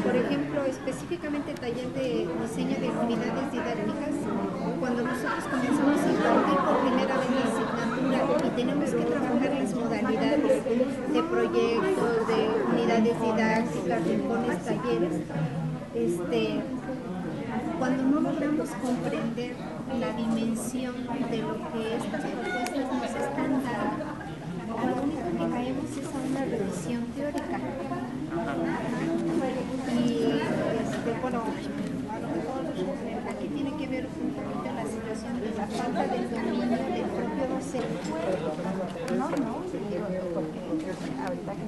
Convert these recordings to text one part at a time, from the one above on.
Por ejemplo, específicamente el taller de diseño de actividades didácticas, cuando nosotros comenzamos a impartir por primera vez la asignatura y tenemos que trabajar las modalidades de proyectos, de unidades didácticas, rincones, talleres, cuando no logramos comprender la dimensión de lo que estas propuestas nos están dando, lo único que caemos es a una revisión teórica. Y bueno, aquí tiene que ver un poquito la situación de la falta del dominio del propio docente. No, porque ahorita que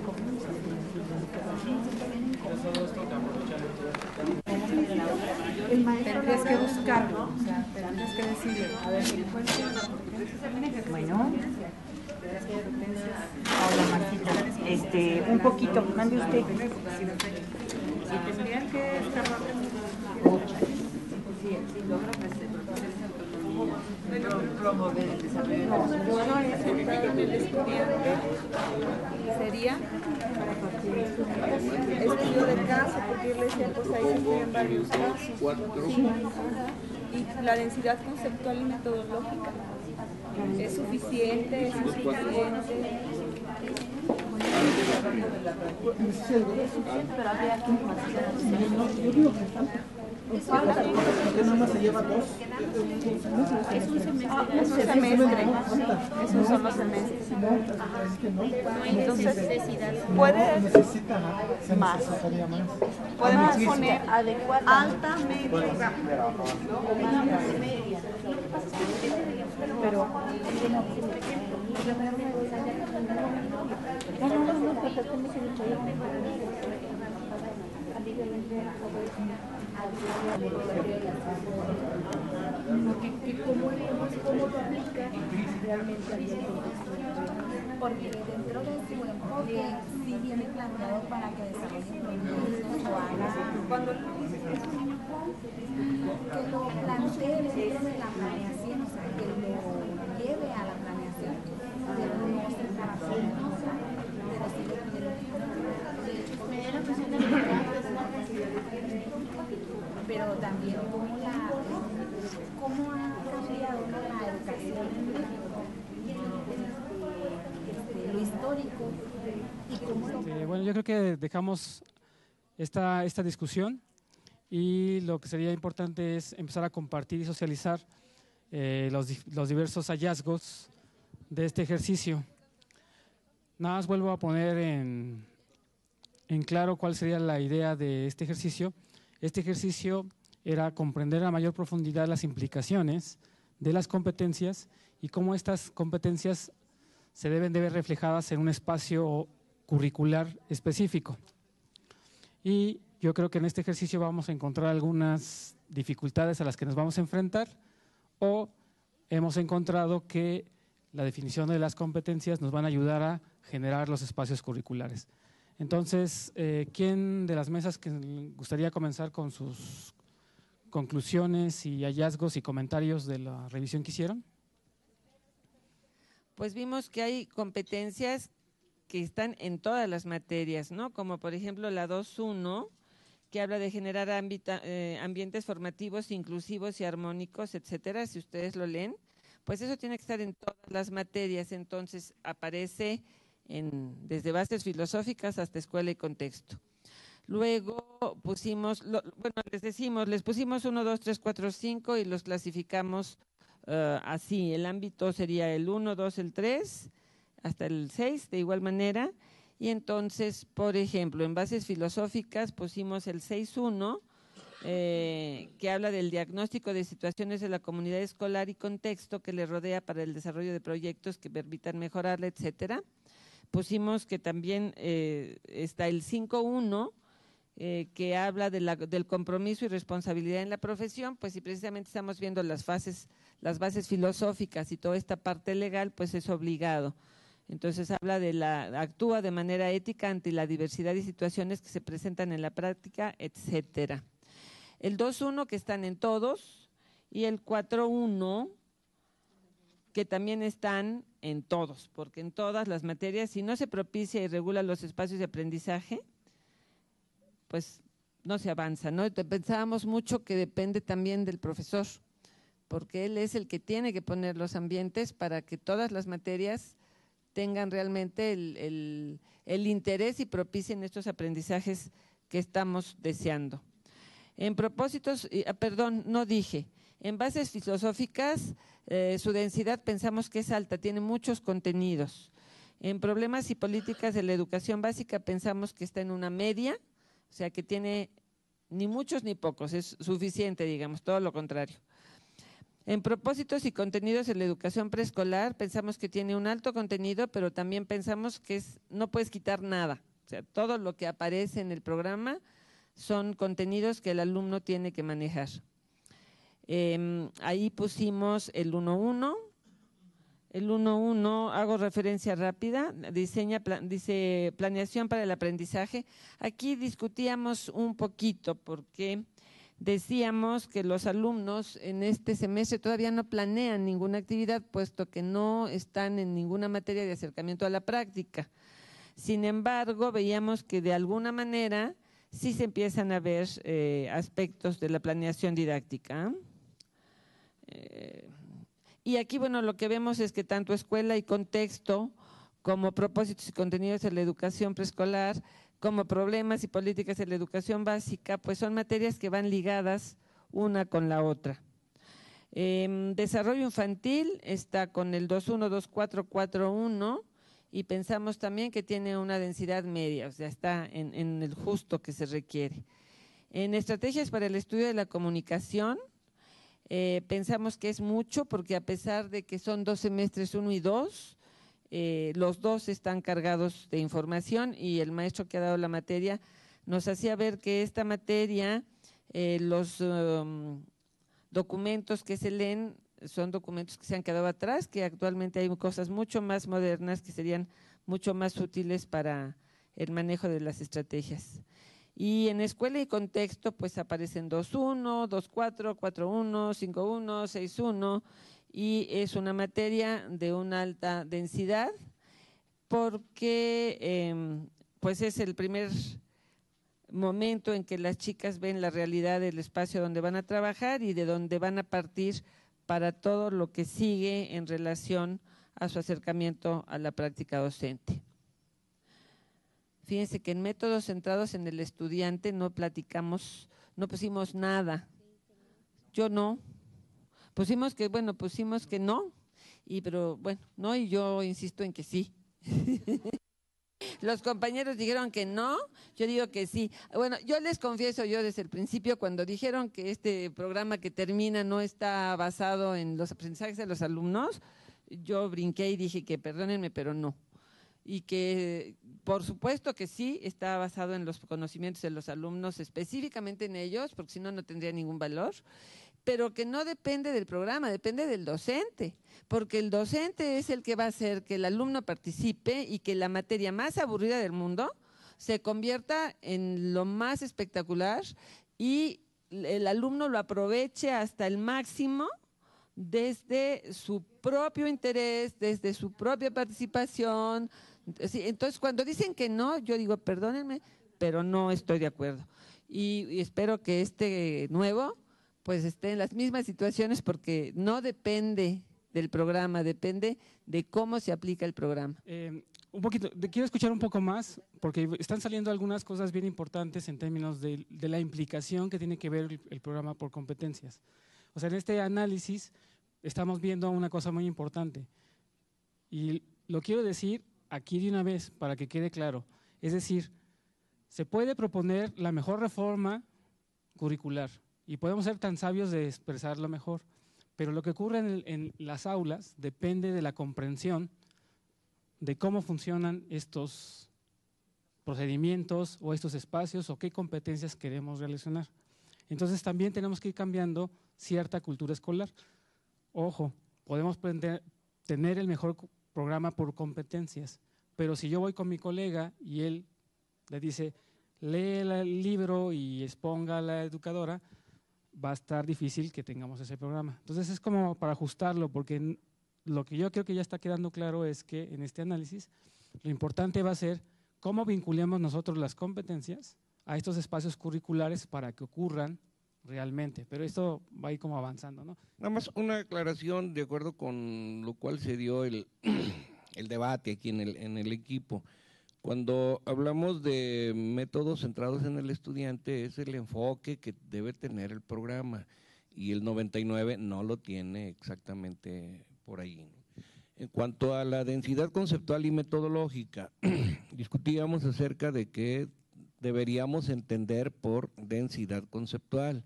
el maestro tendrías que buscarlo, o sea, tendrías que decirle, a ver, bueno. Hola Martita, un poquito, mande usted. Si tendrían que estar promover el desarrollo del estudiante sería estudio de caso, porque les decía, pues ahí se estudian varios casos. Sí. Y la densidad conceptual y metodológica es suficiente, Pero habría que ¿Por qué nada más se lleva dos? es un semestre. Es un solo semestre. Entonces, puede más. Podemos poner alta, media. Pero ¿Cómo lo aplica realmente al porque dentro de su enfoque sí viene planteado para que desarrolle proyectos o haga cuando que lo plantee dentro de la planeación, o sea, que lo lleve a la planeación de nuevos preparaciones de los siglos de pero también cómo ha cambiado la educación lo histórico y cómo lo... Bueno, yo creo que dejamos esta discusión y lo que sería importante es empezar a compartir y socializar los diversos hallazgos de este ejercicio. Nada más vuelvo a poner en claro cuál sería la idea de este ejercicio. Este ejercicio era comprender a mayor profundidad las implicaciones de las competencias y cómo estas competencias se deben de ver reflejadas en un espacio curricular específico. Y yo creo que en este ejercicio vamos a encontrar algunas dificultades a las que nos vamos a enfrentar, o hemos encontrado que la definición de las competencias nos van a ayudar a generar los espacios curriculares. Entonces, ¿quién de las mesas que gustaría comenzar con sus conclusiones y hallazgos y comentarios de la revisión que hicieron? Pues vimos que hay competencias que están en todas las materias, ¿no? Como por ejemplo la 2.1, que habla de generar ambientes formativos, inclusivos y armónicos, etcétera. Si ustedes lo leen, pues eso tiene que estar en todas las materias. Entonces aparece desde bases filosóficas hasta escuela y contexto. Luego pusimos, les pusimos 1, 2, 3, 4, 5 y los clasificamos así. El ámbito sería el 1, 2, el 3, hasta el 6 de igual manera. Y entonces, por ejemplo, en bases filosóficas pusimos el 6.1, que habla del diagnóstico de situaciones de la comunidad escolar y contexto que le rodea para el desarrollo de proyectos que permitan mejorarla, etcétera. pusimos que también está el 5.1, que habla del compromiso y responsabilidad en la profesión, pues si precisamente estamos viendo las bases filosóficas y toda esta parte legal, pues es obligado. Entonces habla actúa de manera ética ante la diversidad de situaciones que se presentan en la práctica, etcétera. El 2.1 que están en todos y el 4.1 que también están en todos, porque en todas las materias, si no se propicia y regula los espacios de aprendizaje, pues no se avanza, ¿no? Pensábamos mucho que depende también del profesor, porque él es el que tiene que poner los ambientes para que todas las materias tengan realmente el interés y propicien estos aprendizajes que estamos deseando. En propósitos, perdón, no dije, en bases filosóficas, su densidad pensamos que es alta, tiene muchos contenidos. En problemas y políticas de la educación básica pensamos que está en una media, o sea que tiene ni muchos ni pocos, es suficiente, digamos, todo lo contrario. En propósitos y contenidos en la educación preescolar pensamos que tiene un alto contenido, pero también pensamos que no puedes quitar nada, o sea, todo lo que aparece en el programa son contenidos que el alumno tiene que manejar. Ahí pusimos el 1.1. El 1.1, hago referencia rápida, dice planeación para el aprendizaje. Aquí discutíamos un poquito porque decíamos que los alumnos en este semestre todavía no planean ninguna actividad, puesto que no están en ninguna materia de acercamiento a la práctica. Sin embargo, veíamos que de alguna manera sí se empiezan a ver aspectos de la planeación didáctica. Y aquí, bueno, lo que vemos es que tanto escuela y contexto, como propósitos y contenidos en la educación preescolar, como problemas y políticas en la educación básica, pues son materias que van ligadas una con la otra. Desarrollo infantil está con el 2.1, 2.4, 4.1 y pensamos también que tiene una densidad media, o sea, está en el justo que se requiere. En estrategias para el estudio de la comunicación, pensamos que es mucho porque a pesar de que son 2 semestres 1 y 2, los dos están cargados de información y el maestro que ha dado la materia nos hacía ver que esta materia, los documentos que se leen son documentos que se han quedado atrás, que actualmente hay cosas mucho más modernas que serían mucho más útiles para el manejo de las estrategias. Y en escuela y contexto pues aparecen 2.1, 2.4, 4.1, 5.1, 6.1 y es una materia de una alta densidad porque pues es el primer momento en que las chicas ven la realidad del espacio donde van a trabajar y de donde van a partir para todo lo que sigue en relación a su acercamiento a la práctica docente. Fíjense que en métodos centrados en el estudiante no platicamos, no pusimos nada. Yo no. Pusimos que no, pero bueno, no, y yo insisto en que sí. Los compañeros dijeron que no, yo digo que sí. Bueno, yo les confieso, yo desde el principio cuando dijeron que este programa que termina no está basado en los aprendizajes de los alumnos, yo brinqué y dije que perdónenme, pero no. Y que por supuesto que sí está basado en los conocimientos de los alumnos, específicamente en ellos, porque si no, no tendría ningún valor, pero que no depende del programa, depende del docente, porque el docente es el que va a hacer que el alumno participe y que la materia más aburrida del mundo se convierta en lo más espectacular y el alumno lo aproveche hasta el máximo desde su propio interés, desde su propia participación. Entonces, cuando dicen que no, yo digo, perdónenme, pero no estoy de acuerdo. Y espero que este nuevo pues esté en las mismas situaciones porque no depende del programa, depende de cómo se aplica el programa. Un poquito, quiero escuchar un poco más porque están saliendo algunas cosas bien importantes en términos de la implicación que tiene que ver el programa por competencias. O sea, en este análisis estamos viendo una cosa muy importante y lo quiero decir aquí de una vez para que quede claro. Es decir, se puede proponer la mejor reforma curricular y podemos ser tan sabios de expresarlo mejor, pero lo que ocurre en las aulas depende de la comprensión de cómo funcionan estos procedimientos o estos espacios o qué competencias queremos relacionar. Entonces también tenemos que ir cambiando cierta cultura escolar. Ojo, podemos tener el mejor programa por competencias, pero si yo voy con mi colega y él le dice, lee el libro y exponga a la educadora, va a estar difícil que tengamos ese programa. Entonces es como para ajustarlo, porque lo que yo creo que ya está quedando claro es que en este análisis lo importante va a ser cómo vinculemos nosotros las competencias a estos espacios curriculares para que ocurran realmente, pero esto va a ir como avanzando, ¿no? Nada más una aclaración de acuerdo con lo cual se dio el debate aquí en el equipo. Cuando hablamos de métodos centrados en el estudiante, es el enfoque que debe tener el programa y el 99 no lo tiene exactamente por ahí. En cuanto a la densidad conceptual y metodológica, discutíamos acerca de qué deberíamos entender por densidad conceptual.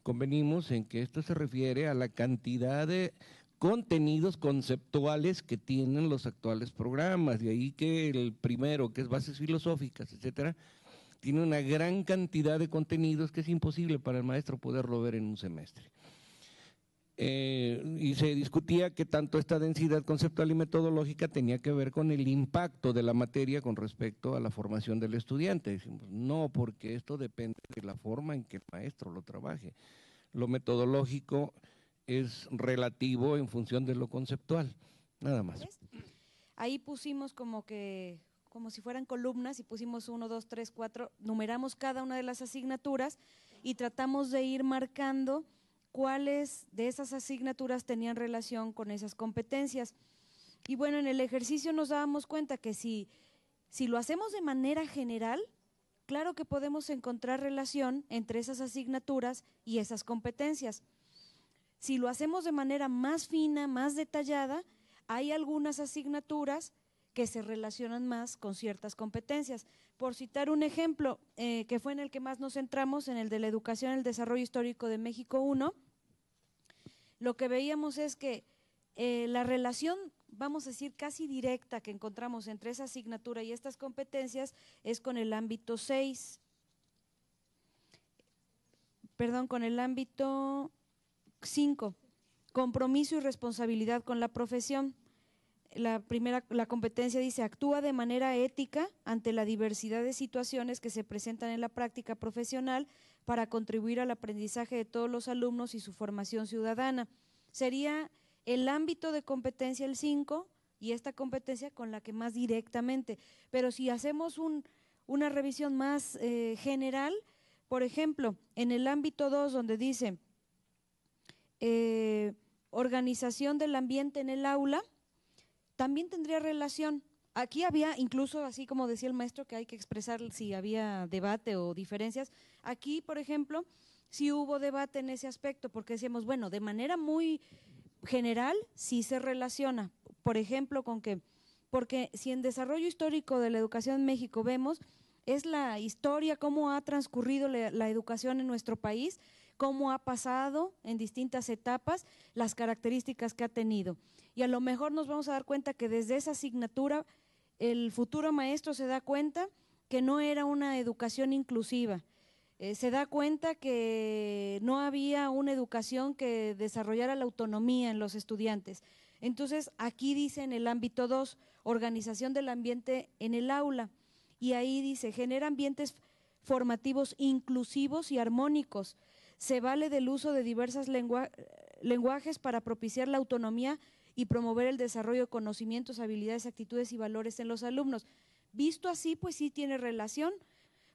Convenimos en que esto se refiere a la cantidad de contenidos conceptuales que tienen los actuales programas, de ahí que el primero, que es bases filosóficas, etcétera, tiene una gran cantidad de contenidos que es imposible para el maestro poderlo ver en un semestre. Y se discutía que tanto esta densidad conceptual y metodológica tenía que ver con el impacto de la materia con respecto a la formación del estudiante. Decimos, no, porque esto depende de la forma en que el maestro lo trabaje. Lo metodológico es relativo en función de lo conceptual, nada más. Ahí pusimos como si fueran columnas y pusimos 1, 2, 3, 4, numeramos cada una de las asignaturas y tratamos de ir marcando cuáles de esas asignaturas tenían relación con esas competencias. Y bueno, en el ejercicio nos dábamos cuenta que si lo hacemos de manera general, claro que podemos encontrar relación entre esas asignaturas y esas competencias. Si lo hacemos de manera más fina, más detallada, hay algunas asignaturas que se relacionan más con ciertas competencias. Por citar un ejemplo, que fue en el que más nos centramos, en el de la educación y el desarrollo histórico de México 1, lo que veíamos es que la relación, vamos a decir, casi directa que encontramos entre esa asignatura y estas competencias es con el ámbito 6, con el ámbito 5, compromiso y responsabilidad con la profesión. La competencia dice, actúa de manera ética ante la diversidad de situaciones que se presentan en la práctica profesional para contribuir al aprendizaje de todos los alumnos y su formación ciudadana. Sería el ámbito de competencia el 5 y esta competencia con la que más directamente. Pero si hacemos una revisión más general, por ejemplo, en el ámbito 2 donde dice organización del ambiente en el aula, también tendría relación. Aquí había incluso, así como decía el maestro, que hay que expresar si había debate o diferencias. Aquí, por ejemplo, sí hubo debate en ese aspecto, porque decíamos, bueno, de manera muy general sí se relaciona. Por ejemplo, porque si en desarrollo histórico de la educación en México vemos, es la historia, cómo ha transcurrido la educación en nuestro país, cómo ha pasado en distintas etapas, las características que ha tenido. Y a lo mejor nos vamos a dar cuenta que desde esa asignatura el futuro maestro se da cuenta que no era una educación inclusiva, se da cuenta que no había una educación que desarrollara la autonomía en los estudiantes. Entonces aquí dice en el ámbito 2, organización del ambiente en el aula, y ahí dice, genera ambientes formativos inclusivos y armónicos, se vale del uso de diversos lenguajes para propiciar la autonomía y promover el desarrollo de conocimientos, habilidades, actitudes y valores en los alumnos. Visto así, pues sí tiene relación,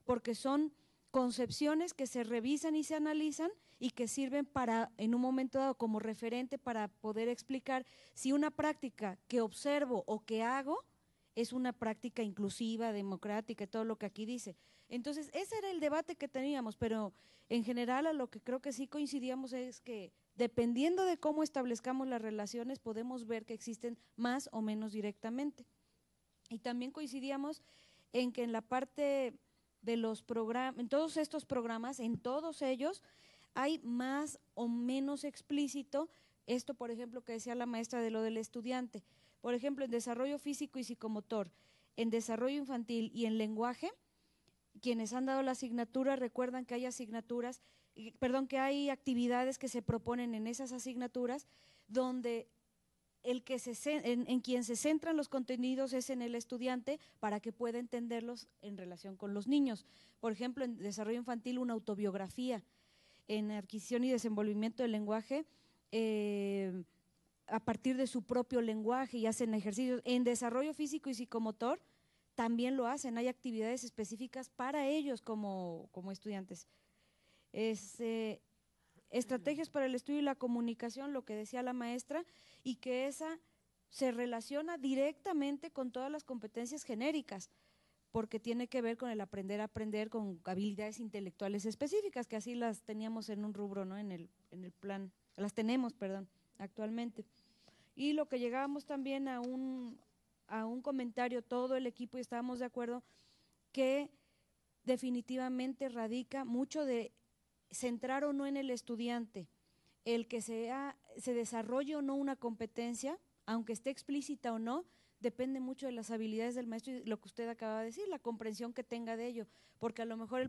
porque son concepciones que se revisan y se analizan y que sirven para, en un momento dado, como referente para poder explicar si una práctica que observo o que hago es una práctica inclusiva, democrática, todo lo que aquí dice. Entonces, ese era el debate que teníamos, pero en general a lo que creo que sí coincidíamos es que dependiendo de cómo establezcamos las relaciones, podemos ver que existen más o menos directamente. Y también coincidíamos en que en la parte de los programas, en todos estos programas, en todos ellos, hay más o menos explícito esto, por ejemplo, que decía la maestra de lo del estudiante, Por ejemplo, en desarrollo físico y psicomotor, en desarrollo infantil y en lenguaje, quienes han dado la asignatura recuerdan que hay asignaturas, que hay actividades que se proponen en esas asignaturas donde en quien se centran los contenidos es en el estudiante para que pueda entenderlos en relación con los niños. Por ejemplo, en desarrollo infantil, una autobiografía. En adquisición y desenvolvimiento del lenguaje, a partir de su propio lenguaje y hacen ejercicios. En desarrollo físico y psicomotor también lo hacen, hay actividades específicas para ellos como estudiantes. Estrategias para el estudio y la comunicación, lo que decía la maestra, y que esa se relaciona directamente con todas las competencias genéricas, porque tiene que ver con el aprender a aprender con habilidades intelectuales específicas, que así las teníamos en un rubro, ¿no? En el plan, las tenemos, perdón, actualmente. Y lo que llegábamos también a un comentario, todo el equipo, y estábamos de acuerdo, que definitivamente radica mucho de centrar o no en el estudiante, el que se desarrolle o no una competencia, aunque esté explícita o no, depende mucho de las habilidades del maestro y lo que usted acaba de decir, la comprensión que tenga de ello, porque a lo mejor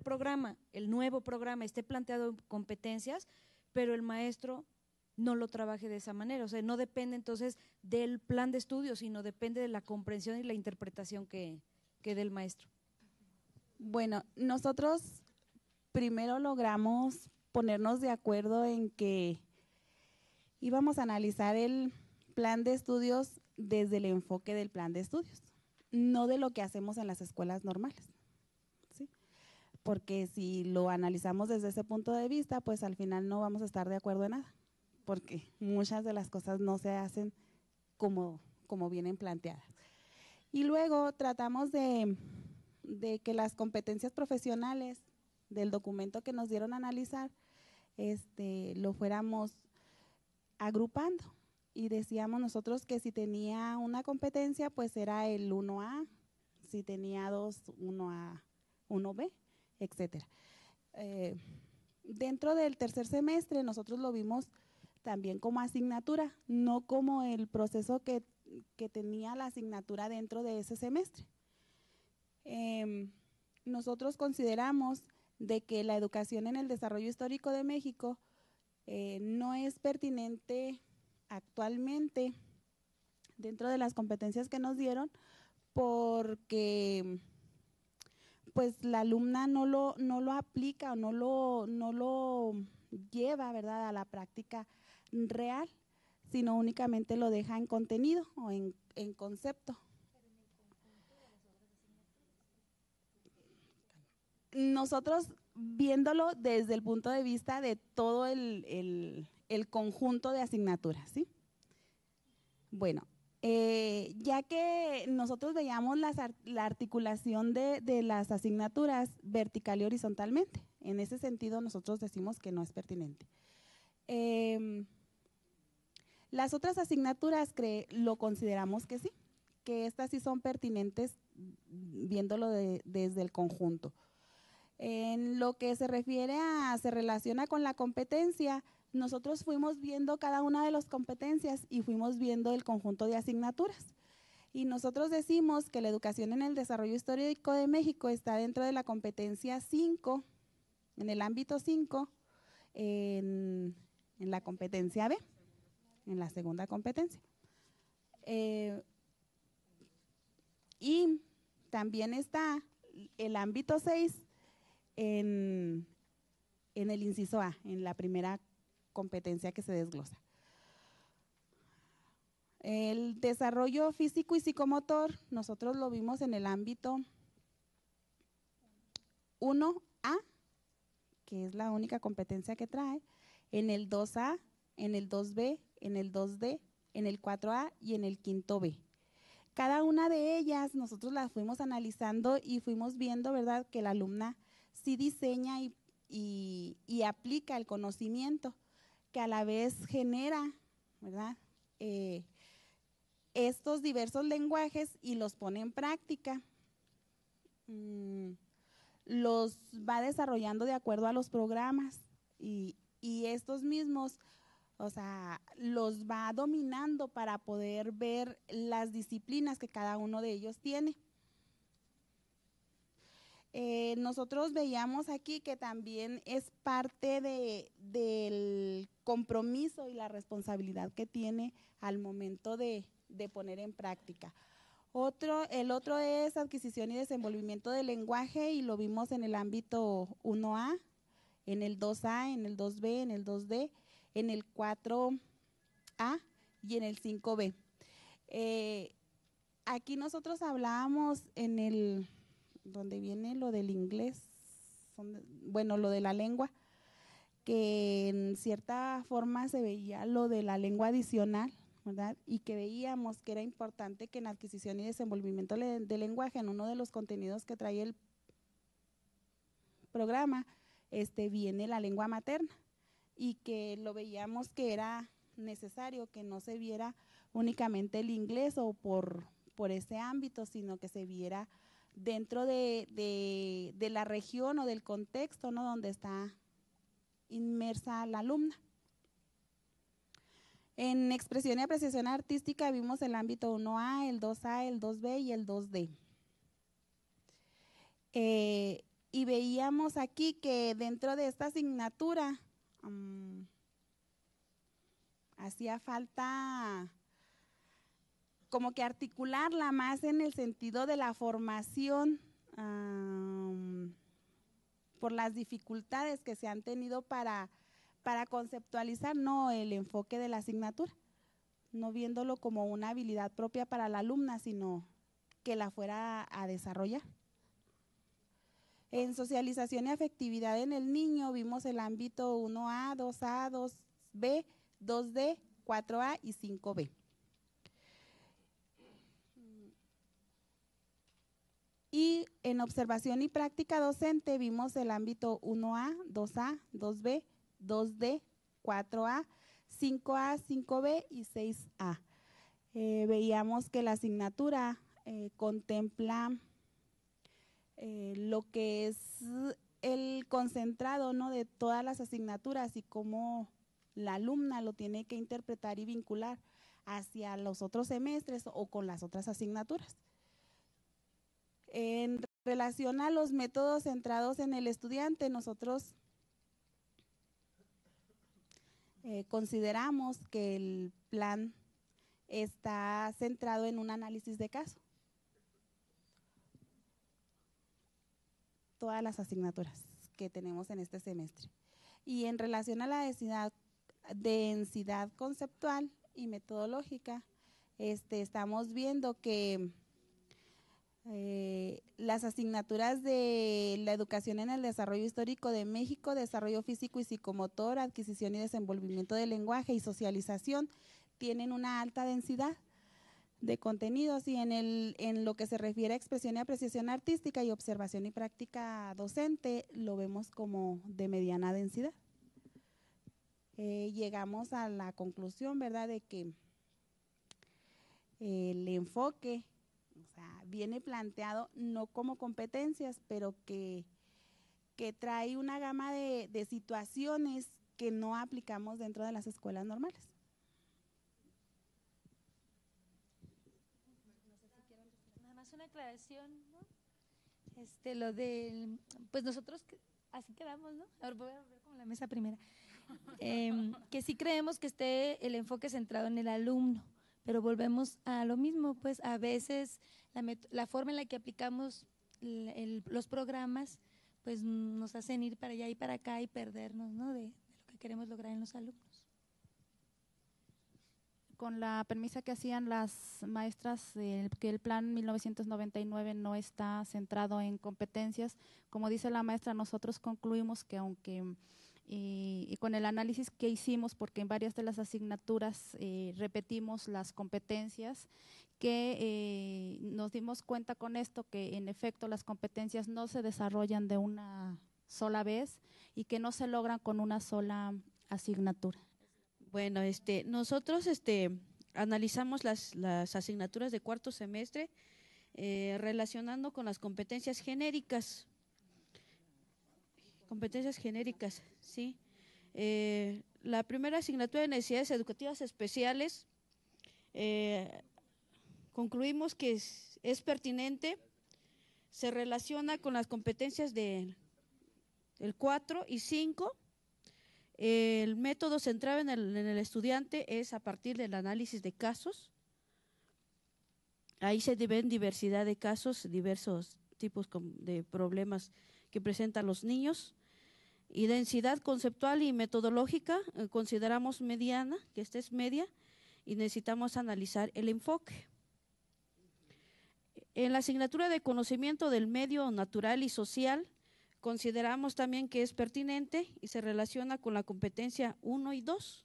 el nuevo programa esté planteado en competencias, pero el maestro no lo trabaje de esa manera, o sea, no depende entonces del plan de estudio, sino depende de la comprensión y la interpretación que dé el maestro. Bueno, nosotros primero logramos ponernos de acuerdo en que íbamos a analizar el plan de estudios desde el enfoque del plan de estudios, no de lo que hacemos en las escuelas normales, ¿sí? Porque si lo analizamos desde ese punto de vista, pues al final no vamos a estar de acuerdo en nada, porque muchas de las cosas no se hacen como vienen planteadas. Y luego tratamos de que las competencias profesionales del documento que nos dieron a analizar, lo fuéramos agrupando. Y decíamos nosotros que si tenía una competencia, pues era el 1A, si tenía 2, 1A, 1B, etcétera. Dentro del tercer semestre nosotros lo vimos también como asignatura, no como el proceso que tenía la asignatura dentro de ese semestre. Nosotros consideramos de que la educación en el desarrollo histórico de México no es pertinente actualmente dentro de las competencias que nos dieron, porque pues la alumna no lo aplica o no lo lleva, ¿verdad?, a la práctica real, sino únicamente lo deja en contenido o en concepto. Nosotros viéndolo desde el punto de vista de todo el conjunto de asignaturas, ¿sí? Bueno, ya que nosotros veíamos la articulación de las asignaturas vertical y horizontalmente, en ese sentido nosotros decimos que no es pertinente. Las otras asignaturas lo consideramos que sí, que estas sí son pertinentes viéndolo desde el conjunto. En lo que se relaciona con la competencia, nosotros fuimos viendo cada una de las competencias y fuimos viendo el conjunto de asignaturas. Y nosotros decimos que la educación en el desarrollo histórico de México está dentro de la competencia 5, en el ámbito 5, en la competencia B, en la segunda competencia. Y también está el ámbito 6, en el inciso A, en la primera competencia que se desglosa. El desarrollo físico y psicomotor, nosotros lo vimos en el ámbito 1A, que es la única competencia que trae, en el 2A, en el 2B, en el 2D, en el 4A y en el 5B. Cada una de ellas nosotros las fuimos analizando y fuimos viendo, ¿verdad?, que la alumna sí diseña y aplica el conocimiento, que a la vez genera, ¿verdad?, estos diversos lenguajes y los pone en práctica. Los va desarrollando de acuerdo a los programas y estos mismos O sea, los va dominando para poder ver las disciplinas que cada uno de ellos tiene. Nosotros veíamos aquí que también es parte del compromiso y la responsabilidad que tiene al momento de poner en práctica. El otro es adquisición y desenvolvimiento del lenguaje, y lo vimos en el ámbito 1A, en el 2A, en el 2B, en el 2D, en el 4A y en el 5B. Aquí nosotros hablábamos en el, donde viene lo del inglés, bueno, lo de la lengua, que en cierta forma se veía lo de la lengua adicional, ¿verdad? Y que veíamos que era importante que en adquisición y desenvolvimiento del lenguaje, en uno de los contenidos que trae el programa, viene la lengua materna, y que lo veíamos que era necesario que no se viera únicamente el inglés o por ese ámbito, sino que se viera dentro de la región o del contexto, ¿no?, donde está inmersa la alumna. En expresión y apreciación artística vimos el ámbito 1A, el 2A, el 2B y el 2D. Y veíamos aquí que dentro de esta asignatura hacía falta como que articularla más en el sentido de la formación, por las dificultades que se han tenido para conceptualizar, no el enfoque de la asignatura, no viéndolo como una habilidad propia para la alumna, sino que la fuera a desarrollar. En socialización y afectividad en el niño vimos el ámbito 1A, 2A, 2B, 2D, 4A y 5B. Y en observación y práctica docente vimos el ámbito 1A, 2A, 2B, 2D, 4A, 5A, 5B y 6A. Veíamos que la asignatura contempla lo que es el concentrado, ¿no?, de todas las asignaturas, y cómo la alumna lo tiene que interpretar y vincular hacia los otros semestres o con las otras asignaturas. En relación a los métodos centrados en el estudiante, nosotros consideramos que el plan está centrado en un análisis de caso. Todas las asignaturas que tenemos en este semestre. Y en relación a la densidad conceptual y metodológica, estamos viendo que las asignaturas de la educación en el desarrollo histórico de México, desarrollo físico y psicomotor, adquisición y desenvolvimiento del lenguaje y socialización tienen una alta densidad de contenidos, y en lo que se refiere a expresión y apreciación artística y observación y práctica docente lo vemos como de mediana densidad. Llegamos a la conclusión, ¿verdad?, de que el enfoque, o sea, viene planteado no como competencias, pero que trae una gama de situaciones que no aplicamos dentro de las escuelas normales. Nada más una aclaración, ¿no? Lo del, pues nosotros así quedamos, ¿no? Ahora voy a ver como la mesa primera. Que sí creemos que esté el enfoque centrado en el alumno, pero volvemos a lo mismo, pues a veces la forma en la que aplicamos los programas, pues nos hacen ir para allá y para acá y perdernos, ¿no?, de lo que queremos lograr en los alumnos. Con la premisa que hacían las maestras, que el plan 1999 no está centrado en competencias, como dice la maestra, nosotros concluimos que aunque y con el análisis que hicimos, porque en varias de las asignaturas repetimos las competencias, que nos dimos cuenta con esto que en efecto las competencias no se desarrollan de una sola vez y que no se logran con una sola asignatura. Bueno, nosotros analizamos las asignaturas de cuarto semestre relacionando con las competencias genéricas. Competencias genéricas, sí. la primera asignatura de necesidades educativas especiales, concluimos que es pertinente, se relaciona con las competencias del 4 y 5. El método centrado en el estudiante es a partir del análisis de casos. Ahí se ven diversidad de casos, diversos tipos de problemas que presentan los niños. Y densidad conceptual y metodológica, consideramos mediana, que esta es media, y necesitamos analizar el enfoque. En la asignatura de conocimiento del medio natural y social, consideramos también que es pertinente y se relaciona con la competencia 1 y 2.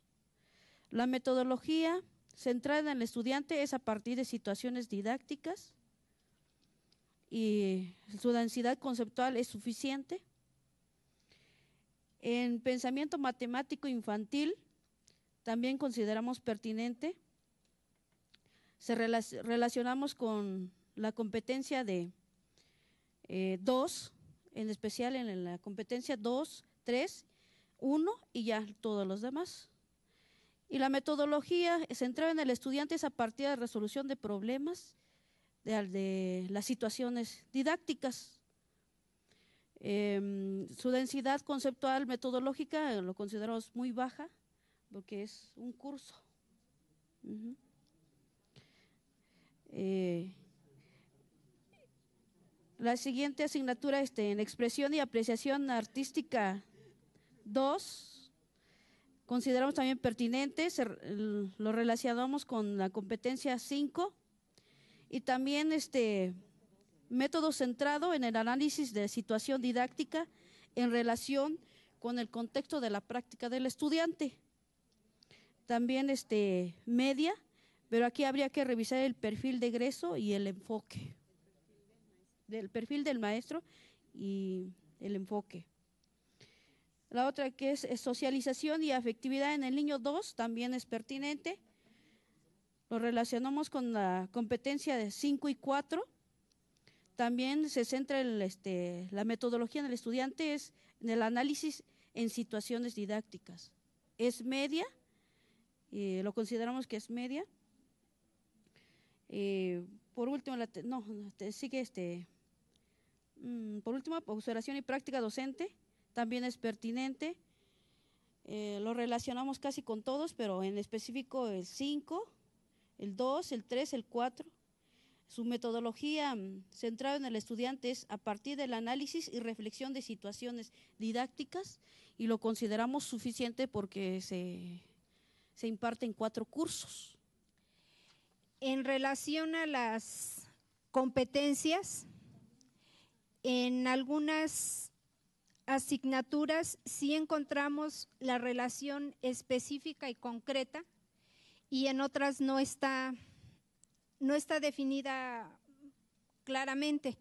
La metodología centrada en el estudiante es a partir de situaciones didácticas y su densidad conceptual es suficiente. En pensamiento matemático infantil también consideramos pertinente. Relacionamos con la competencia de 2, en especial en la competencia 2, 3, 1 y ya todos los demás. Y la metodología centrada en el estudiante es a partir de la resolución de problemas, de las situaciones didácticas. Su densidad conceptual metodológica lo consideramos muy baja porque es un curso. La siguiente asignatura en expresión y apreciación artística 2, consideramos también pertinente, lo relacionamos con la competencia 5 y también método centrado en el análisis de situación didáctica en relación con el contexto de la práctica del estudiante. También media, pero aquí habría que revisar el perfil de egreso y el enfoque, del perfil del maestro y el enfoque. La otra que es socialización y afectividad en el niño 2 también es pertinente. Lo relacionamos con la competencia de 5 y 4. También se centra en la metodología en el estudiante es en el análisis en situaciones didácticas. Es media, lo consideramos que es media. Por último, sigue por último, observación y práctica docente, también es pertinente. Lo relacionamos casi con todos, pero en específico el 5, el 2, el 3, el 4. Su metodología centrada en el estudiante es a partir del análisis y reflexión de situaciones didácticas y lo consideramos suficiente porque se imparte en 4 cursos. En relación a las competencias, en algunas asignaturas sí encontramos la relación específica y concreta y en otras no está definida claramente.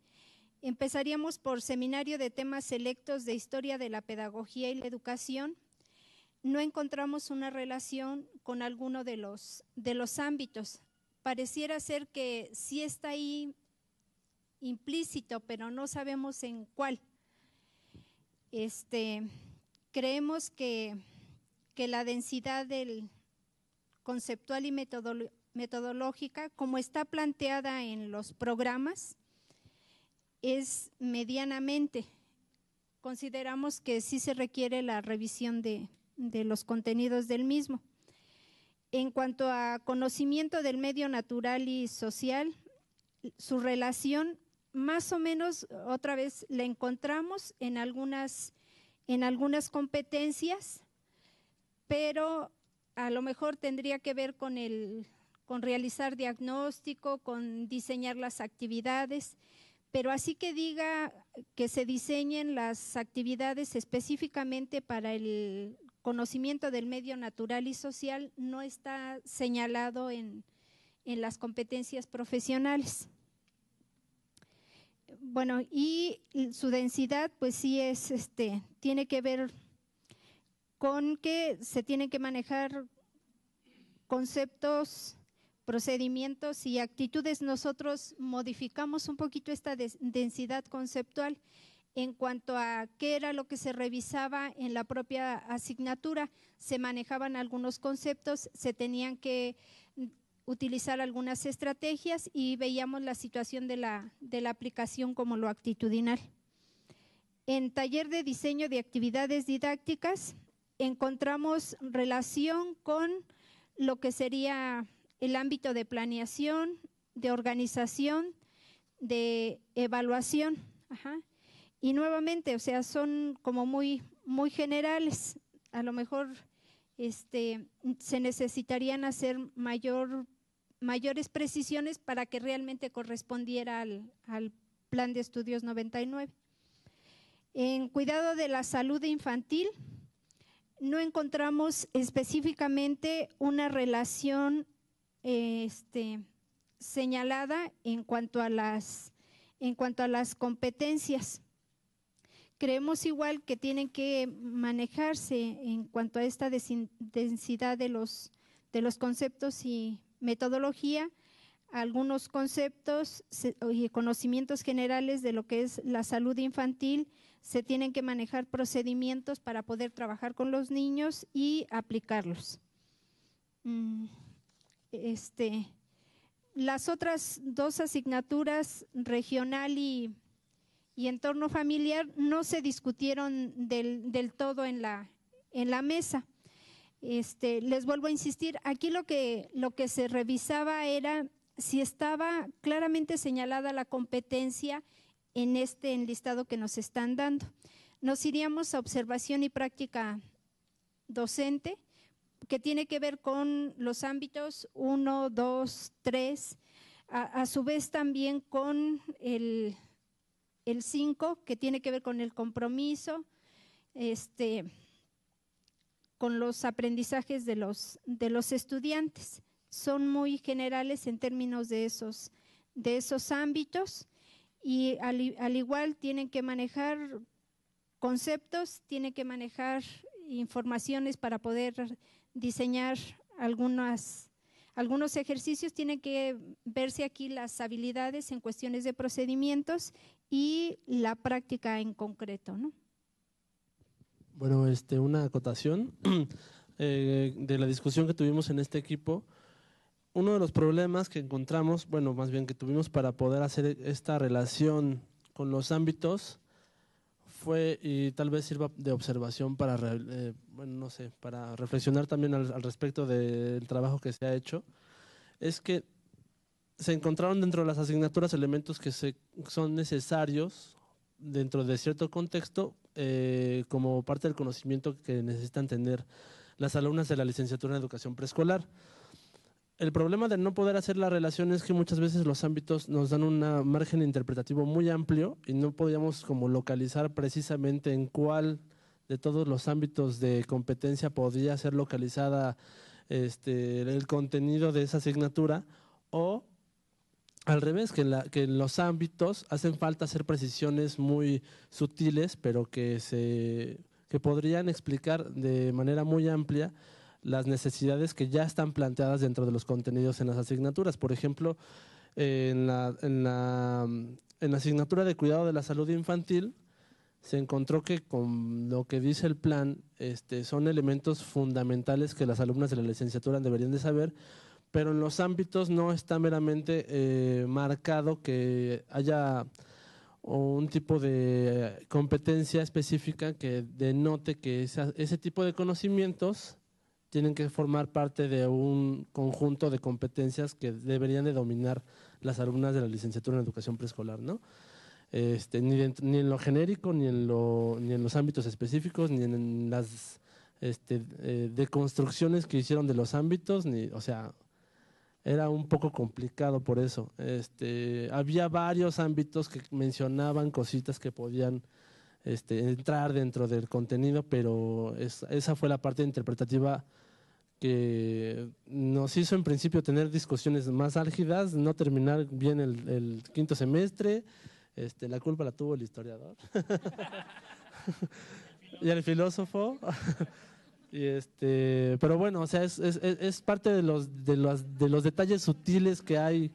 Empezaríamos por seminario de temas selectos de historia de la pedagogía y la educación. No encontramos una relación con alguno de los ámbitos. Pareciera ser que sí está ahí implícito, pero no sabemos en cuál. Creemos que la densidad del conceptual y metodológica, como está planteada en los programas, es medianamente. Consideramos que sí se requiere la revisión de los contenidos del mismo. En cuanto a conocimiento del medio natural y social, su relación más o menos otra vez la encontramos en algunas competencias, pero a lo mejor tendría que ver con realizar diagnóstico, con diseñar las actividades, pero así que diga que se diseñen las actividades específicamente para el conocimiento del medio natural y social no está señalado en las competencias profesionales. Bueno, y su densidad pues sí tiene que ver con que se tienen que manejar conceptos, procedimientos y actitudes. Nosotros modificamos un poquito esta densidad conceptual En cuanto a qué era lo que se revisaba en la propia asignatura, se manejaban algunos conceptos, se tenían que utilizar algunas estrategias y veíamos la situación de la aplicación como lo actitudinal. En taller de diseño de actividades didácticas encontramos relación con lo que sería el ámbito de planeación, de organización, de evaluación. Y nuevamente, o sea, son como muy generales. A lo mejor se necesitarían hacer mayores precisiones para que realmente correspondiera al Plan de Estudios 99. En cuidado de la salud infantil, no encontramos específicamente una relación señalada en cuanto a las competencias. Creemos igual que tienen que manejarse en cuanto a esta densidad de los conceptos y metodología, algunos conceptos y conocimientos generales de lo que es la salud infantil. Se tienen que manejar procedimientos para poder trabajar con los niños y aplicarlos. Las otras dos asignaturas, regional y entorno familiar, no se discutieron del todo en la mesa. Les vuelvo a insistir, aquí lo que se revisaba era si estaba claramente señalada la competencia en este enlistado que nos están dando. Nos iríamos a observación y práctica docente, que tiene que ver con los ámbitos 1, 2, 3, a su vez también con el 5, que tiene que ver con el compromiso, con los aprendizajes de los estudiantes. Son muy generales en términos de esos ámbitos y al igual tienen que manejar conceptos, tienen que manejar informaciones para poder diseñar algunos ejercicios. Tienen que verse aquí las habilidades en cuestiones de procedimientos y la práctica en concreto, ¿no? Bueno, una acotación de la discusión que tuvimos en este equipo. Uno de los problemas que encontramos, bueno, más bien que tuvimos para poder hacer esta relación con los ámbitos fue, y tal vez sirva de observación para, bueno, no sé, para reflexionar también al respecto del trabajo que se ha hecho, es que se encontraron dentro de las asignaturas elementos que son necesarios dentro de cierto contexto como parte del conocimiento que necesitan tener las alumnas de la licenciatura en educación preescolar. El problema de no poder hacer la relación es que muchas veces los ámbitos nos dan un margen interpretativo muy amplio y no podíamos como localizar precisamente en cuál de todos los ámbitos de competencia podría ser localizada el contenido de esa asignatura, o al revés, que en los ámbitos hacen falta hacer precisiones muy sutiles, pero que podrían explicar de manera muy amplia las necesidades que ya están planteadas dentro de los contenidos en las asignaturas. Por ejemplo, en la asignatura de cuidado de la salud infantil se encontró que con lo que dice el plan son elementos fundamentales que las alumnas de la licenciatura deberían de saber, pero en los ámbitos no está meramente marcado que haya un tipo de competencia específica que denote que ese tipo de conocimientos tienen que formar parte de un conjunto de competencias que deberían de dominar las alumnas de la licenciatura en educación preescolar, ¿no? Ni en lo genérico, ni en los ámbitos específicos, ni en las deconstrucciones que hicieron de los ámbitos, o sea, era un poco complicado por eso. Había varios ámbitos que mencionaban cositas que podían entrar dentro del contenido, pero esa fue la parte interpretativa que nos hizo en principio tener discusiones más álgidas, no terminar bien el quinto semestre. La culpa la tuvo el historiador y el filósofo. Pero bueno, o sea, es parte de los detalles sutiles que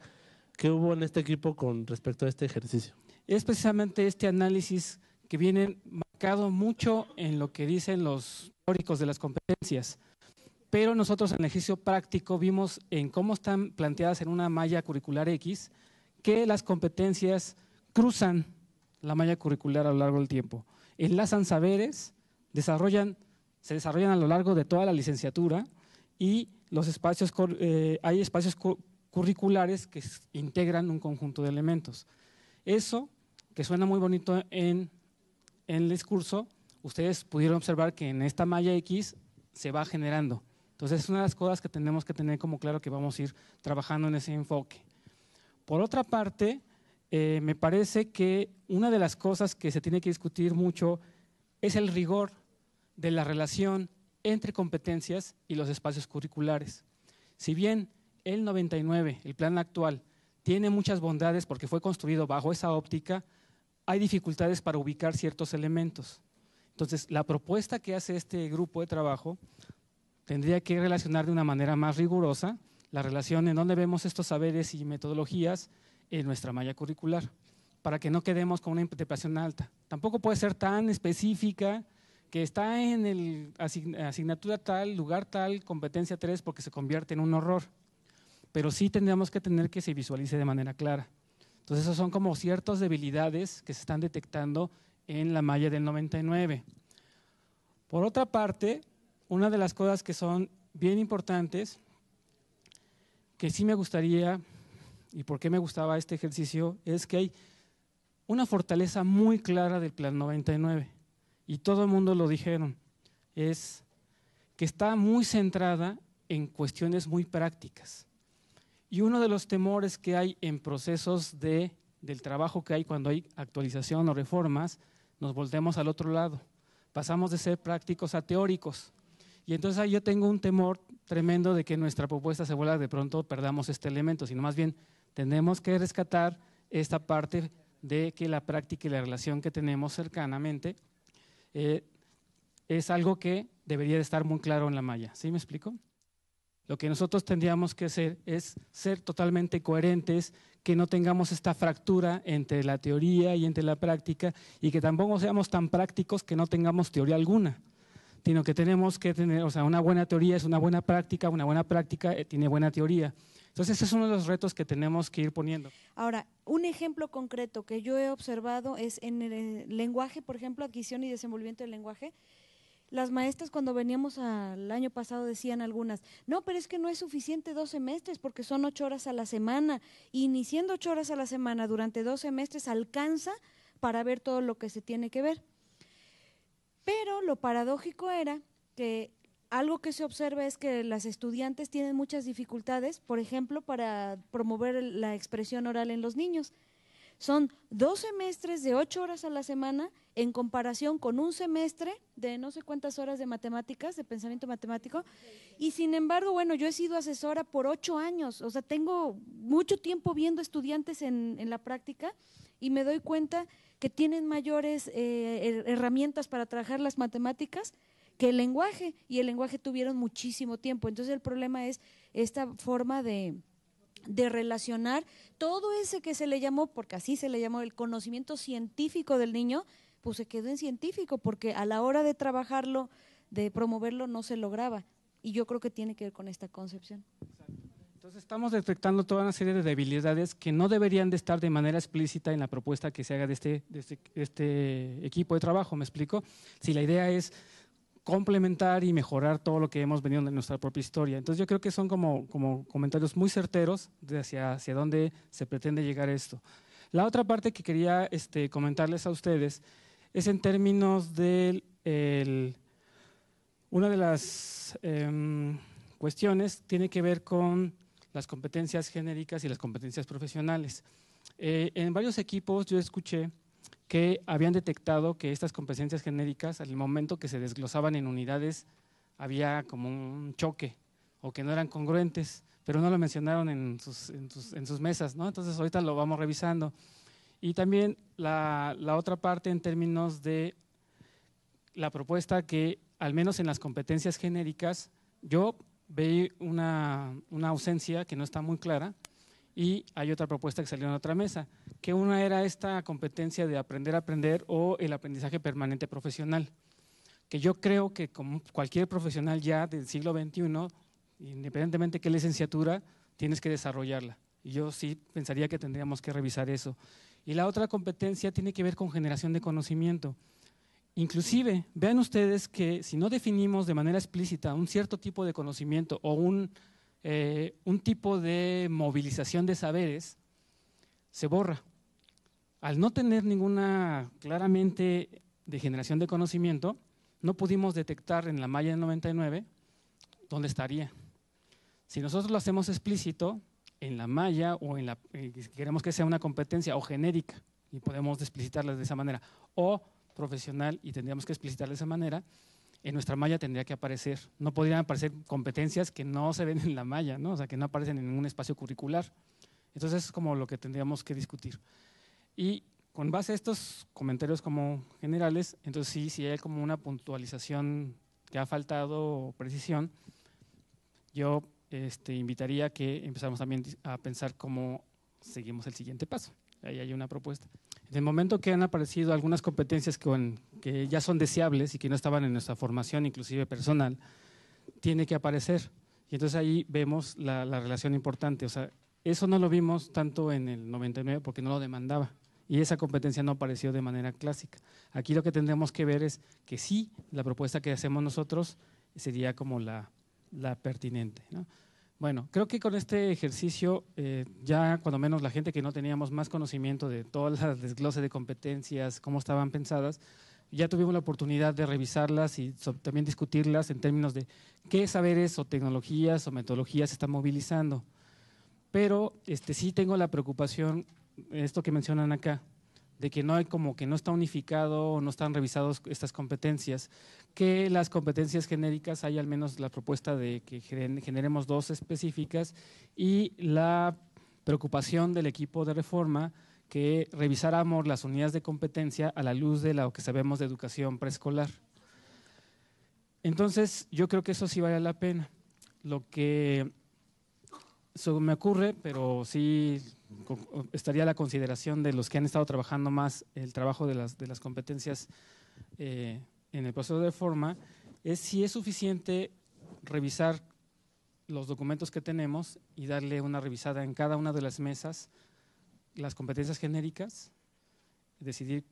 hubo en este equipo con respecto a este ejercicio. Es precisamente este análisis que vienen marcados mucho en lo que dicen los teóricos de las competencias, pero nosotros en el ejercicio práctico vimos en cómo están planteadas en una malla curricular X que las competencias cruzan la malla curricular a lo largo del tiempo, enlazan saberes, se desarrollan a lo largo de toda la licenciatura y los espacios, hay espacios curriculares que integran un conjunto de elementos. Eso, que suena muy bonito en el discurso, ustedes pudieron observar que en esta malla X se va generando. Entonces, es una de las cosas que tenemos que tener como claro que vamos a ir trabajando en ese enfoque. Por otra parte, me parece que una de las cosas que se tiene que discutir mucho es el rigor de la relación entre competencias y los espacios curriculares. Si bien el 99, el plan actual, tiene muchas bondades porque fue construido bajo esa óptica, hay dificultades para ubicar ciertos elementos. Entonces, la propuesta que hace este grupo de trabajo tendría que relacionar de una manera más rigurosa la relación en donde vemos estos saberes y metodologías en nuestra malla curricular, para que no quedemos con una interpretación alta. Tampoco puede ser tan específica que está en el asignatura tal, lugar tal, competencia 3, porque se convierte en un horror. Pero sí tendríamos que tener que se visualice de manera clara. Entonces, esas son como ciertas debilidades que se están detectando en la malla del 99. Por otra parte, una de las cosas que son bien importantes, que sí me gustaría, y por qué me gustaba este ejercicio, es que hay una fortaleza muy clara del plan 99, y todo el mundo lo dijeron, es que está muy centrada en cuestiones muy prácticas. Y uno de los temores que hay en procesos del trabajo que hay cuando hay actualización o reformas, nos volvemos al otro lado, pasamos de ser prácticos a teóricos. Y entonces ahí yo tengo un temor tremendo de que nuestra propuesta se vuelva de pronto perdamos este elemento, sino más bien tenemos que rescatar esta parte de que la práctica y la relación que tenemos cercanamente es algo que debería de estar muy claro en la malla. ¿Sí me explico? Lo que nosotros tendríamos que hacer es ser totalmente coherentes, que no tengamos esta fractura entre la teoría y entre la práctica y que tampoco seamos tan prácticos que no tengamos teoría alguna, sino que tenemos que tener, o sea, una buena teoría es una buena práctica tiene buena teoría. Entonces, ese es uno de los retos que tenemos que ir poniendo. Ahora, un ejemplo concreto que yo he observado es en el lenguaje, por ejemplo, adquisición y desenvolvimiento del lenguaje. Las maestras cuando veníamos al año pasado decían algunas, no, pero es que no es suficiente 2 semestres porque son 8 horas a la semana y ni siendo 8 horas a la semana durante 2 semestres alcanza para ver todo lo que se tiene que ver. Pero lo paradójico era que algo que se observa es que las estudiantes tienen muchas dificultades, por ejemplo, para promover la expresión oral en los niños. Son 2 semestres de 8 horas a la semana en comparación con un semestre de no sé cuántas horas de matemáticas, de pensamiento matemático, y sin embargo, bueno, yo he sido asesora por 8 años, o sea, tengo mucho tiempo viendo estudiantes en la práctica y me doy cuenta que tienen mayores herramientas para trabajar las matemáticas que el lenguaje, y el lenguaje tuvieron muchísimo tiempo. Entonces el problema es esta forma de relacionar todo ese que se le llamó, porque así se le llamó el conocimiento científico del niño, pues se quedó en científico, porque a la hora de trabajarlo, de promoverlo, no se lograba. Y yo creo que tiene que ver con esta concepción. Entonces estamos detectando toda una serie de debilidades que no deberían de estar de manera explícita en la propuesta que se haga de este equipo de trabajo, ¿me explico? Si la idea es complementar y mejorar todo lo que hemos venido en nuestra propia historia. Entonces yo creo que son como comentarios muy certeros de hacia dónde se pretende llegar esto. La otra parte que quería comentarles a ustedes es en términos de una de las cuestiones tiene que ver con las competencias genéricas y las competencias profesionales. En varios equipos yo escuché que habían detectado que estas competencias genéricas, al momento que se desglosaban en unidades, había como un choque o que no eran congruentes, pero no lo mencionaron en sus mesas, ¿no? Entonces ahorita lo vamos revisando. Y también la otra parte en términos de la propuesta que, al menos en las competencias genéricas, yo veí una ausencia que no está muy clara, y hay otra propuesta que salió en otra mesa, que una era esta competencia de aprender a aprender o el aprendizaje permanente profesional, que yo creo que como cualquier profesional ya del siglo XXI, independientemente de qué licenciatura, tienes que desarrollarla. Y yo sí pensaría que tendríamos que revisar eso. Y la otra competencia tiene que ver con generación de conocimiento. Inclusive, vean ustedes que si no definimos de manera explícita un cierto tipo de conocimiento o un tipo de movilización de saberes, se borra. Al no tener ninguna claramente de generación de conocimiento, no pudimos detectar en la malla del 99 dónde estaría. Si nosotros lo hacemos explícito en la malla o si queremos que sea una competencia o genérica y podemos explicitarla de esa manera, o profesional y tendríamos que explicitarla de esa manera, en nuestra malla tendría que aparecer. No podrían aparecer competencias que no se ven en la malla, ¿no? O sea, que no aparecen en ningún espacio curricular. Entonces es como lo que tendríamos que discutir. Y con base a estos comentarios como generales, entonces sí hay como una puntualización que ha faltado o precisión, yo invitaría a que empezamos también a pensar cómo seguimos el siguiente paso. Ahí hay una propuesta. En el momento que han aparecido algunas competencias que ya son deseables y que no estaban en nuestra formación, inclusive personal, tiene que aparecer. Y entonces ahí vemos la relación importante. O sea, eso no lo vimos tanto en el 99 porque no lo demandaba. Y esa competencia no apareció de manera clásica. Aquí lo que tendremos que ver es que sí, la propuesta que hacemos nosotros sería como la pertinente, ¿no? Bueno, creo que con este ejercicio ya cuando menos la gente que no teníamos más conocimiento de todo el desglose de competencias, cómo estaban pensadas, ya tuvimos la oportunidad de revisarlas y también discutirlas en términos de qué saberes o tecnologías o metodologías se están movilizando. Pero sí tengo la preocupación, esto que mencionan acá, de que no hay como que no está unificado o no están revisados estas competencias, que las competencias genéricas hay al menos la propuesta de que generemos 2 específicas y la preocupación del equipo de reforma que revisáramos las unidades de competencia a la luz de lo que sabemos de educación preescolar. Entonces yo creo que eso sí vale la pena. Lo que me ocurre, pero sí estaría a la consideración de los que han estado trabajando más el trabajo de las competencias en el proceso de reforma, es si es suficiente revisar los documentos que tenemos y darle una revisada en cada una de las mesas, las competencias genéricas, decidir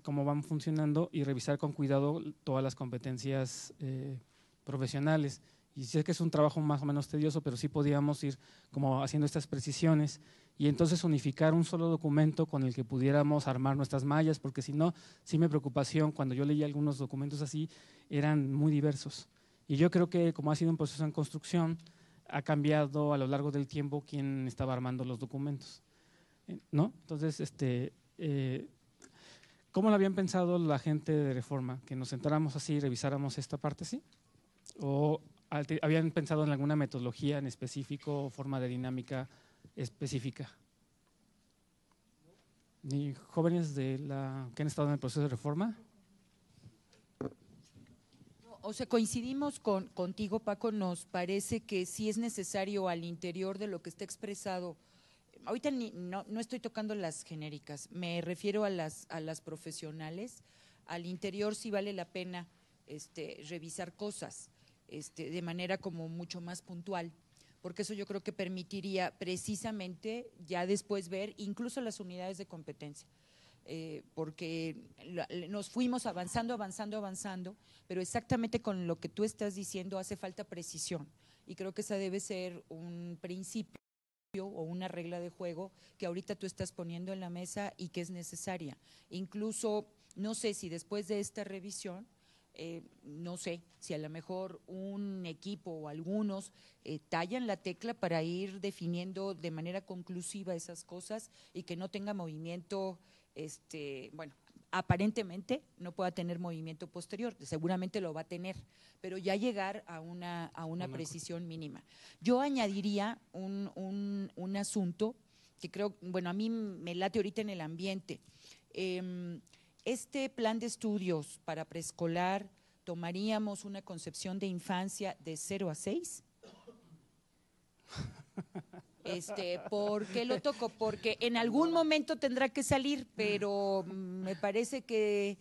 cómo van funcionando y revisar con cuidado todas las competencias profesionales. Y sé que es un trabajo más o menos tedioso, pero sí podíamos ir como haciendo estas precisiones y entonces unificar un solo documento con el que pudiéramos armar nuestras mallas, porque si no, sí me preocupación, cuando yo leí algunos documentos así, eran muy diversos. Y yo creo que como ha sido un proceso en construcción, ha cambiado a lo largo del tiempo quién estaba armando los documentos, ¿no? Entonces, ¿cómo lo habían pensado la gente de Reforma? ¿Que nos sentáramos así y revisáramos esta parte así? ¿O habían pensado en alguna metodología en específico o forma de dinámica específica? ¿Ni jóvenes que han estado en el proceso de reforma? O sea, coincidimos contigo, Paco, nos parece que sí es necesario al interior de lo que está expresado. Ahorita no estoy tocando las genéricas, me refiero a las profesionales. Al interior sí vale la pena revisar cosas de manera como mucho más puntual, porque eso yo creo que permitiría precisamente ya después ver incluso las unidades de competencia, porque nos fuimos avanzando, pero exactamente con lo que tú estás diciendo hace falta precisión y creo que esa debe ser un principio o una regla de juego que ahorita tú estás poniendo en la mesa y que es necesaria. Incluso, no sé si después de esta revisión, no sé si a lo mejor un equipo o algunos tallan la tecla para ir definiendo de manera conclusiva esas cosas y que no tenga movimiento, bueno, aparentemente no pueda tener movimiento posterior, seguramente lo va a tener, pero ya llegar a una precisión mínima. Yo añadiría un asunto que creo, bueno, a mí me late ahorita en el ambiente. Este plan de estudios para preescolar, ¿tomaríamos una concepción de infancia de 0 a 6? ¿Por qué lo toco? Porque en algún momento tendrá que salir, pero me parece que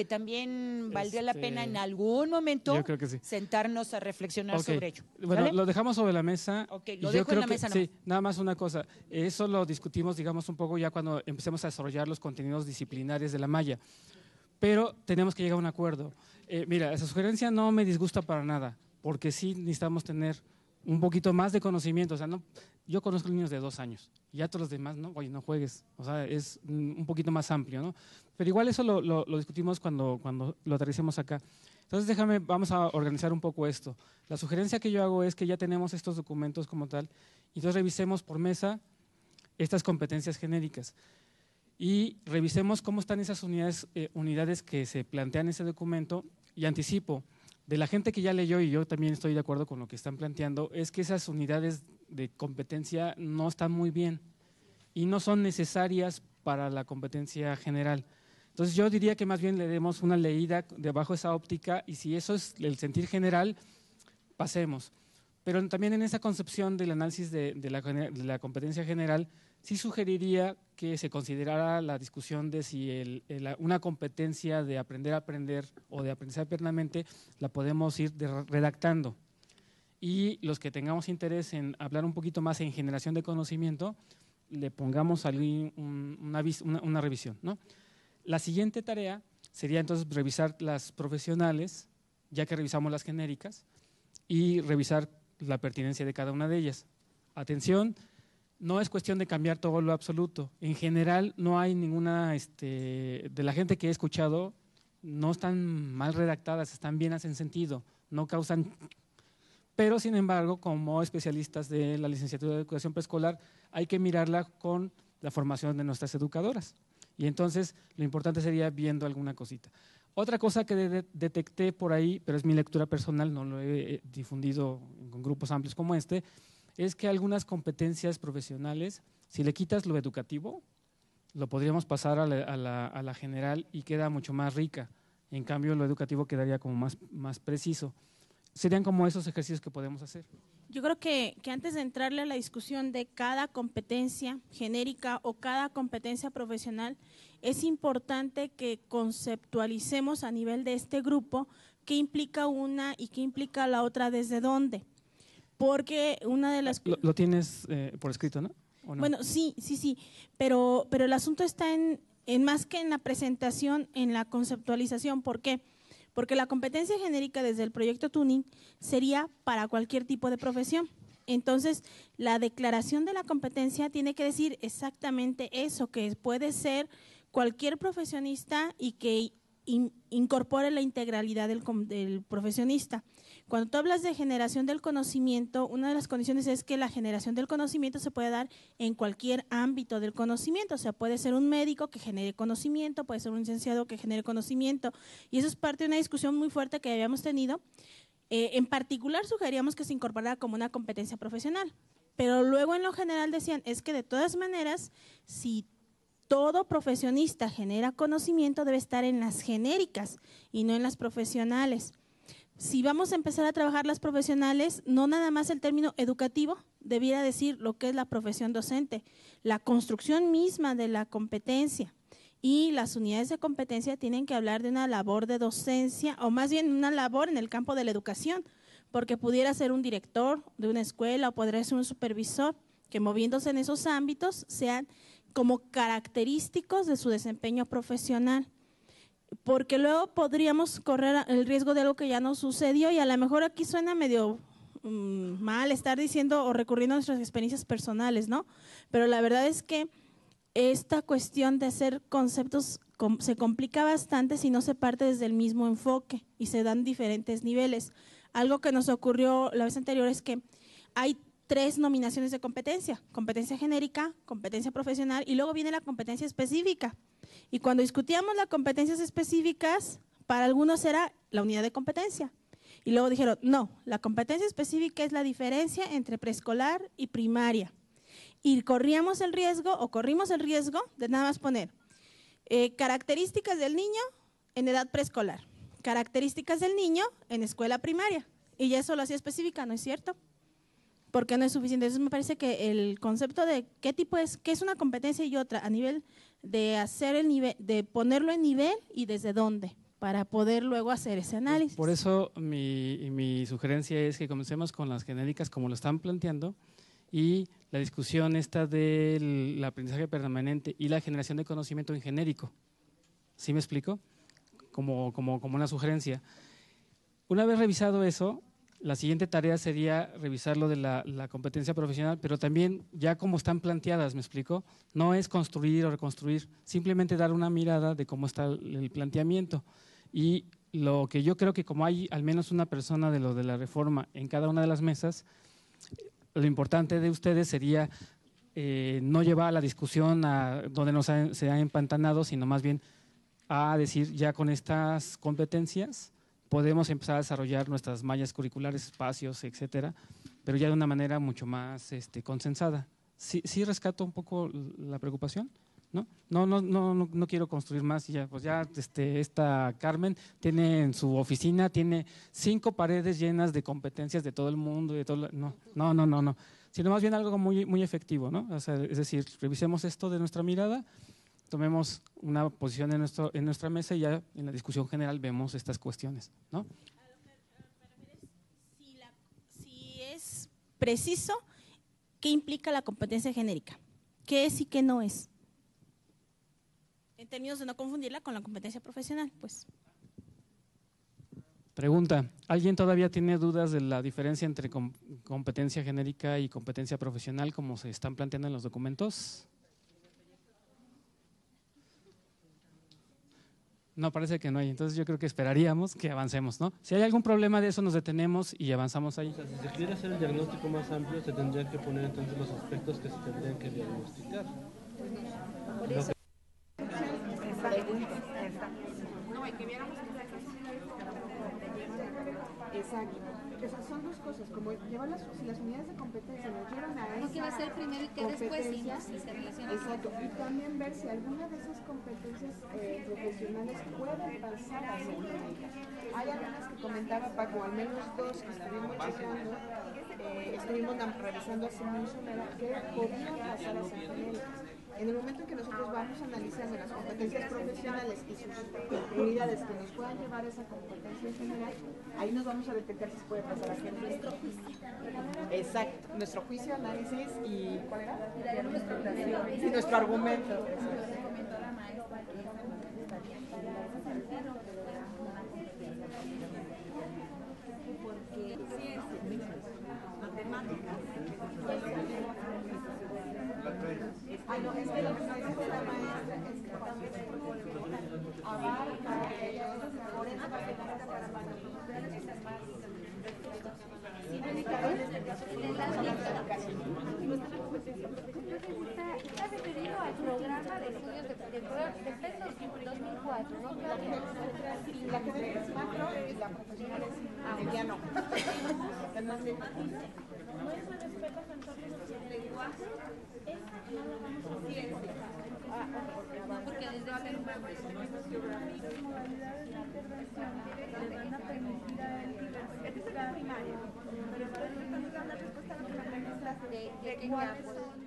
también valdría la pena en algún momento yo creo que sí. sentarnos a reflexionar sobre ello. Bueno, ¿Vale? lo dejamos sobre la mesa. Ok, y lo yo dejo creo en la mesa que, sí, nada más una cosa. Eso lo discutimos, digamos, un poco ya cuando empecemos a desarrollar los contenidos disciplinares de la malla. Pero tenemos que llegar a un acuerdo. Mira, esa sugerencia no me disgusta para nada, porque sí necesitamos tener un poquito más de conocimiento. O sea, no, yo conozco niños de 2 años, y ya todos los demás, no, oye, no juegues. O sea, es un poquito más amplio, ¿no? Pero igual eso lo discutimos cuando lo aterricemos acá. Entonces, vamos a organizar un poco esto. La sugerencia que yo hago es que ya tenemos estos documentos como tal, y entonces revisemos por mesa estas competencias genéricas. Y revisemos cómo están esas unidades que se plantean en ese documento, y anticipo, de la gente que ya leyó, y yo también estoy de acuerdo con lo que están planteando, es que esas unidades de competencia no están muy bien y no son necesarias para la competencia general. Entonces yo diría que más bien le demos una leída debajo de esa óptica, y si eso es el sentir general, pasemos. Pero también en esa concepción del análisis de la competencia general, sí sugeriría que se considerara la discusión de si una competencia de aprender a aprender o de aprendizaje permanente la podemos ir redactando. Y los que tengamos interés en hablar un poquito más en generación de conocimiento, le pongamos ahí una revisión, ¿no? La siguiente tarea sería entonces revisar las profesionales, ya que revisamos las genéricas, y revisar la pertinencia de cada una de ellas. Atención, no es cuestión de cambiar todo lo absoluto. En general no hay ninguna, de la gente que he escuchado, no están mal redactadas, están bien, hacen sentido, no causan… Pero sin embargo, como especialistas de la licenciatura de educación preescolar, hay que mirarla con la formación de nuestras educadoras. Y entonces lo importante sería viendo alguna cosita. Otra cosa que detecté por ahí, pero es mi lectura personal, no lo he difundido con grupos amplios como este, es que algunas competencias profesionales, si le quitas lo educativo, lo podríamos pasar a la general y queda mucho más rica. En cambio, lo educativo quedaría como más preciso. Serían como esos ejercicios que podemos hacer. Yo creo que antes de entrarle a la discusión de cada competencia genérica o cada competencia profesional, es importante que conceptualicemos a nivel de este grupo qué implica una y qué implica la otra, desde dónde. Porque una de las… Lo tienes por escrito, ¿no? ¿O no? Bueno, sí, pero el asunto está en más que en la presentación, en la conceptualización. ¿Por qué? Porque la competencia genérica desde el proyecto Tuning sería para cualquier tipo de profesión. Entonces, la declaración de la competencia tiene que decir exactamente eso, que puede ser cualquier profesionista y que incorpore la integralidad del profesionista. Cuando tú hablas de generación del conocimiento, una de las condiciones es que la generación del conocimiento se puede dar en cualquier ámbito del conocimiento. O sea, puede ser un médico que genere conocimiento, puede ser un licenciado que genere conocimiento, y eso es parte de una discusión muy fuerte que habíamos tenido. En particular sugeríamos que se incorporara como una competencia profesional, pero luego en lo general decían, es que de todas maneras, si todo profesionista genera conocimiento, debe estar en las genéricas y no en las profesionales. Si vamos a empezar a trabajar las profesionales, no nada más el término educativo debiera decir lo que es la profesión docente, la construcción misma de la competencia, y las unidades de competencia tienen que hablar de una labor de docencia, o más bien una labor en el campo de la educación, porque pudiera ser un director de una escuela o podría ser un supervisor, que moviéndose en esos ámbitos sean como característicos de su desempeño profesional. Porque luego podríamos correr el riesgo de algo que ya no sucedió, y a lo mejor aquí suena medio mal estar diciendo o recurriendo a nuestras experiencias personales, ¿no? Pero la verdad es que esta cuestión de hacer conceptos se complica bastante si no se parte desde el mismo enfoque y se dan diferentes niveles. Algo que nos ocurrió la vez anterior es que hay 3 nominaciones de competencia: competencia genérica, competencia profesional y luego viene la competencia específica. Y cuando discutíamos las competencias específicas, para algunos era la unidad de competencia. Y luego dijeron, no, la competencia específica es la diferencia entre preescolar y primaria. Y corrimos el riesgo de nada más poner características del niño en edad preescolar, características del niño en escuela primaria. Y ya eso lo hacía específica, ¿no es cierto? porque no es suficiente. Entonces me parece que el concepto de qué tipo es, qué es una competencia y otra, a nivel de hacer el nivel, de ponerlo en nivel y desde dónde, para poder luego hacer ese análisis. Por eso mi sugerencia es que comencemos con las genéricas como lo están planteando, y la discusión esta del aprendizaje permanente y la generación de conocimiento en genérico. ¿Sí me explico? Como una sugerencia. Una vez revisado eso, la siguiente tarea sería revisar lo de la competencia profesional, pero también ya como están planteadas, ¿me explico? No es construir o reconstruir, simplemente dar una mirada de cómo está el planteamiento. Y lo que yo creo que como hay al menos una persona de lo de la reforma en cada una de las mesas, lo importante de ustedes sería no llevar la discusión a donde se ha empantanado, sino más bien a decir ya con estas competencias podemos empezar a desarrollar nuestras mallas curriculares, espacios, etcétera, pero ya de una manera mucho más consensada. ¿Sí rescato un poco la preocupación? No quiero construir más. Ya, pues ya esta Carmen tiene en su oficina, tiene 5 paredes llenas de competencias de todo el mundo, de todo, no, sino más bien algo muy, muy efectivo, ¿no? O sea, es decir, revisemos esto de nuestra mirada, tomemos una posición en nuestra mesa y ya en la discusión general vemos estas cuestiones, ¿no? Si es preciso, ¿qué implica la competencia genérica? ¿Qué es y qué no es? En términos de no confundirla con la competencia profesional, pues. Pregunta, ¿alguien todavía tiene dudas de la diferencia entre competencia genérica y competencia profesional como se están planteando en los documentos? No, parece que no hay. Entonces yo creo que esperaríamos que avancemos, ¿no? Si hay algún problema de eso nos detenemos y avanzamos ahí. O sea, si se quiere hacer el diagnóstico más amplio, se tendrían que poner entonces los aspectos que se tendrían que diagnosticar. Por eso. Exacto. O sea, son dos cosas, como llevar si las unidades de competencia nos llevan a ¿Qué va a ser primero y qué después? Si no, si se relaciona. Exacto. Y también ver si alguna de esas competencias profesionales pueden pasar a ser genéricas. Hay algunas que comentaba Paco, al menos 2 que estuvimos checando, estuvimos revisando hace mucho que podían pasar a ser genéricas. En el momento en que nosotros vamos analizando las competencias profesionales y sus unidades que nos puedan llevar a esa competencia en general, ahí nos vamos a detectar si se puede pasar a genérica. Exacto, nuestro juicio, análisis y ¿cuál era? Y nuestro argumento. Porque ciencias, matemáticas, ah, no, es que lo que nos dice la maestra es que también abarca por eso Está referido al programa de estudios de PES 2004, ¿no? La genérica es macro y la profesional es mediano. Porque desde hacer un primaria. Pero estamos dando respuesta a lo que me preguntaste de cuáles son